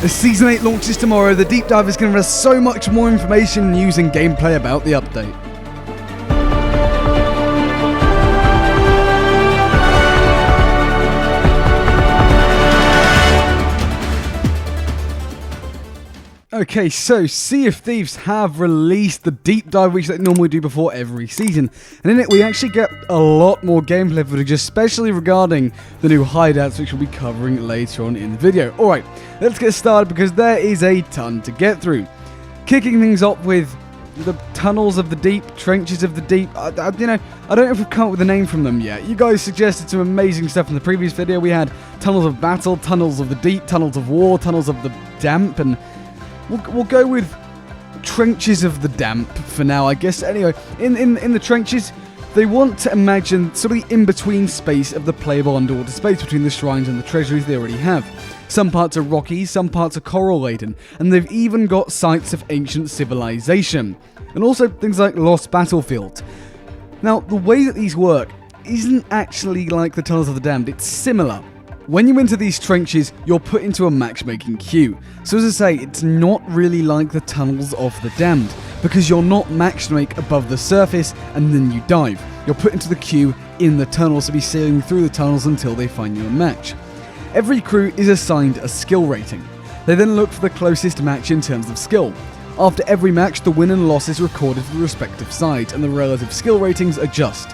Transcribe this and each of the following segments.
As Season 8 launches tomorrow, the deep dive is going to give us so much more information, news and gameplay about the update. Okay, so Sea of Thieves have released the deep dive which they normally do before every season, and in it we actually get a lot more gameplay footage, especially regarding the new hideouts which we'll be covering later on in the video. Alright, let's get started because there is a ton to get through. Kicking things off with the tunnels of the deep, trenches of the deep. I don't know if we've come up with a name from them yet. You guys suggested some amazing stuff in the previous video. We had tunnels of battle, tunnels of the deep, tunnels of war, tunnels of the damp, and we'll go with trenches of the damp for now, I guess. Anyway, in the trenches, they want to imagine sort of the in-between space of the playable underwater space between the shrines and the treasuries they already have. Some parts are rocky, some parts are coral-laden, and they've even got sites of ancient civilization, and also things like lost battlefields. Now, the way that these work isn't actually like the Tunnels of the Damned, it's similar. When you enter these trenches, you're put into a matchmaking queue. So as I say, it's not really like the Tunnels of the Damned, because you're not matchmake above the surface and then you dive. You're put into the queue in the tunnels to be sailing through the tunnels until they find you a match. Every crew is assigned a skill rating. They then look for the closest match in terms of skill. After every match, the win and loss is recorded for the respective sides, and the relative skill ratings adjust.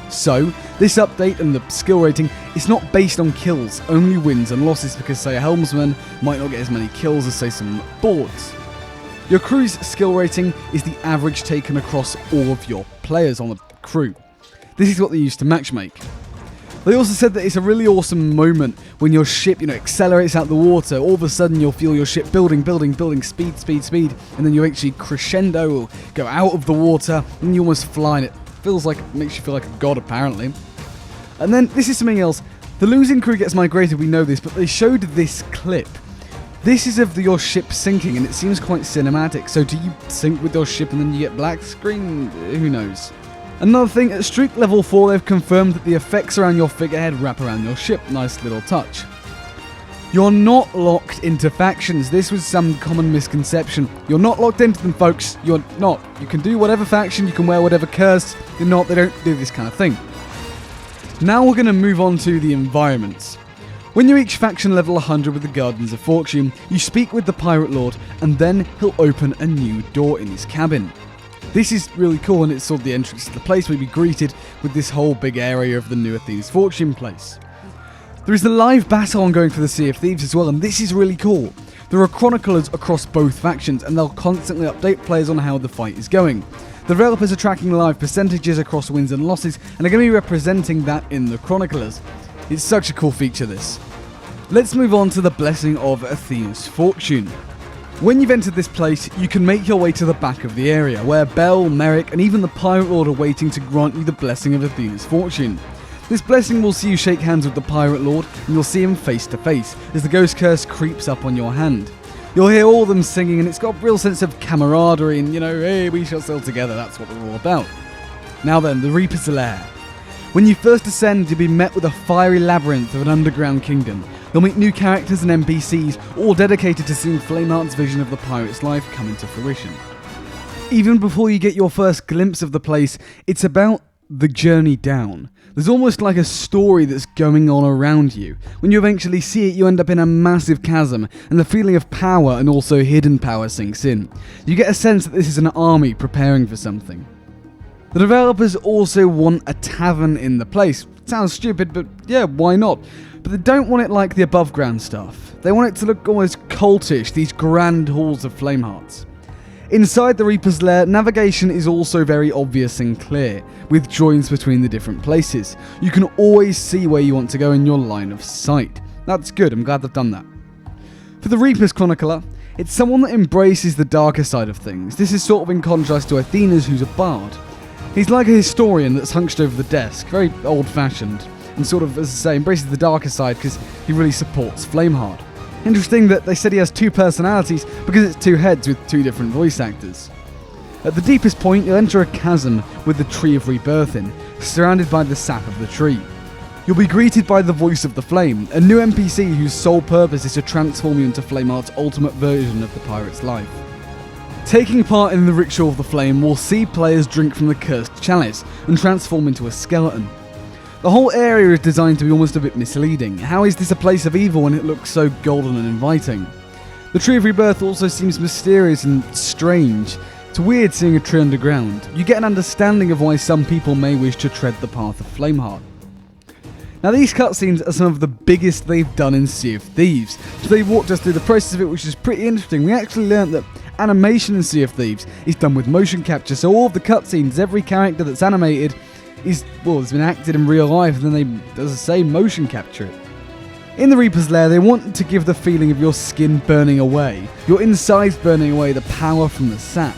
So, this update and the skill rating is not based on kills, only wins and losses, because say a helmsman might not get as many kills as say some boards. Your crew's skill rating is the average taken across all of your players on the crew. This is what they use to matchmake. They also said that it's a really awesome moment when your ship, accelerates out the water. All of a sudden you'll feel your ship building, speed, and then you actually crescendo, or go out of the water, and you almost fly, and it makes you feel like a god, apparently. And then, this is something else. The losing crew gets migrated, we know this, but they showed this clip. This is of your ship sinking, and it seems quite cinematic. So do you sink with your ship and then you get black screen? Who knows? Another thing, at Streak Level 4, they've confirmed that the effects around your figurehead wrap around your ship. Nice little touch. You're not locked into factions. This was some common misconception. You're not locked into them, folks. You're not. You can do whatever faction, you can wear whatever curse. You're not. They don't do this kind of thing. Now we're going to move on to the environments. When you reach faction level 100 with the Gardens of Fortune, you speak with the Pirate Lord, and then he'll open a new door in his cabin. This is really cool, and it's sort of the entrance to the place where you'll be greeted with this whole big area of the new Athena's Fortune place. There is the live battle ongoing for the Sea of Thieves as well, and this is really cool. There are chroniclers across both factions, and they'll constantly update players on how the fight is going. The developers are tracking live percentages across wins and losses, and are going to be representing that in the chroniclers. It's such a cool feature, this. Let's move on to the Blessing of Athena's Fortune. When you've entered this place, you can make your way to the back of the area, where Bell, Merrick, and even the Pirate Lord are waiting to grant you the Blessing of Athena's Fortune. This blessing will see you shake hands with the Pirate Lord, and you'll see him face to face, as the ghost curse creeps up on your hand. You'll hear all of them singing, and it's got a real sense of camaraderie, and hey, we shall sail together, that's what we're all about. Now then, the Reaper's Lair. When you first ascend, you'll be met with a fiery labyrinth of an underground kingdom. You'll meet new characters and NPCs, all dedicated to seeing Flameheart's vision of the pirate's life come into fruition. Even before you get your first glimpse of the place, it's about the journey down. There's almost like a story that's going on around you. When you eventually see it, you end up in a massive chasm, and the feeling of power and also hidden power sinks in. You get a sense that this is an army preparing for something. The developers also want a tavern in the place. Sounds stupid, but yeah, why not? But they don't want it like the above ground stuff. They want it to look almost cultish, these grand halls of Flamehearts. Inside the Reaper's Lair, navigation is also very obvious and clear, with joins between the different places. You can always see where you want to go in your line of sight. That's good, I'm glad they've done that. For the Reaper's Chronicler, it's someone that embraces the darker side of things. This is sort of in contrast to Athena's, who's a bard. He's like a historian that's hunched over the desk, very old-fashioned, and sort of, as I say, embraces the darker side because he really supports Flameheart. Interesting that they said he has two personalities because it's two heads with two different voice actors. At the deepest point, you'll enter a chasm with the Tree of Rebirth in, surrounded by the sap of the tree. you'll be greeted by the Voice of the Flame, a new NPC whose sole purpose is to transform you into Flameheart's ultimate version of the pirate's life. Taking part in the Ritual of the Flame will see players drink from the Cursed Chalice and transform into a skeleton. The whole area is designed to be almost a bit misleading. How is this a place of evil when it looks so golden and inviting? The Tree of Rebirth also seems mysterious and strange. It's weird seeing a tree underground. You get an understanding of why some people may wish to tread the path of Flameheart. Now these cutscenes are some of the biggest they've done in Sea of Thieves, so they walked us through the process of it, which is pretty interesting. We actually learned that animation in Sea of Thieves is done with motion capture, so all of the cutscenes, every character that's animated is, well, it's been acted in real life, and then they, as I say, motion capture it. In the Reaper's Lair, they want to give the feeling of your skin burning away, your insides burning away, the power from the sap.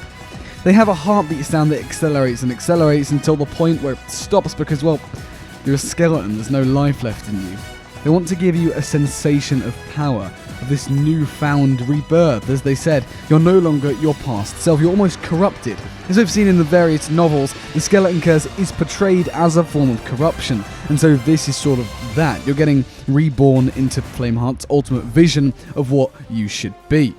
They have a heartbeat sound that accelerates and accelerates until the point where it stops because, well, you're a skeleton, there's no life left in you. They want to give you a sensation of power, of this newfound rebirth. As they said, you're no longer your past self, you're almost corrupted. As we've seen in the various novels, the skeleton curse is portrayed as a form of corruption, and so this is sort of that. You're getting reborn into Flameheart's ultimate vision of what you should be.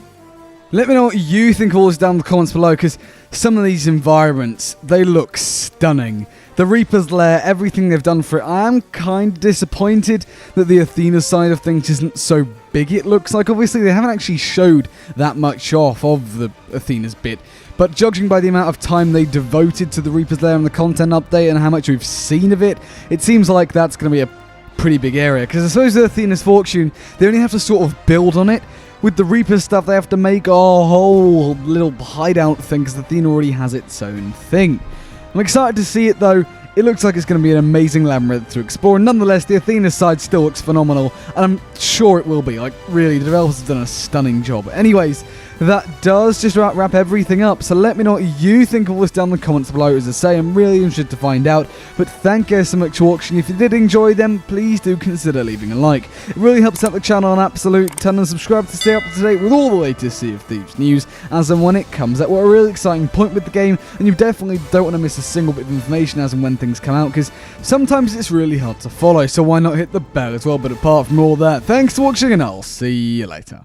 Let me know what you think of all this down in the comments below, because some of these environments, they look stunning. The Reaper's Lair, everything they've done for it, I am kind of disappointed that the Athena side of things isn't so big it looks like. Obviously, they haven't actually showed that much off of the Athena's bit, but judging by the amount of time they devoted to the Reaper's Lair and the content update and how much we've seen of it, it seems like that's going to be a pretty big area, because I suppose with Athena's Fortune, they only have to sort of build on it. With the Reaper stuff, they have to make a whole little hideout thing, because Athena already has its own thing. I'm excited to see it though. It looks like it's going to be an amazing labyrinth to explore. Nonetheless, the Athena side still looks phenomenal, and I'm sure it will be. Like, really, the developers have done a stunning job. Anyways, that does just wrap everything up. So let me know what you think of all this down in the comments below. As I say, I'm really interested to find out. But thank you so much for watching. If you did enjoy them, please do consider leaving a like. It really helps out the channel an absolute ton, and subscribe to stay up to date with all the latest Sea of Thieves news as and when it comes out. We're at a really exciting point with the game, and you definitely don't want to miss a single bit of information as and when things come out, because sometimes it's really hard to follow, so why not hit the bell as well. But apart from all that, thanks for watching, and I'll see you later.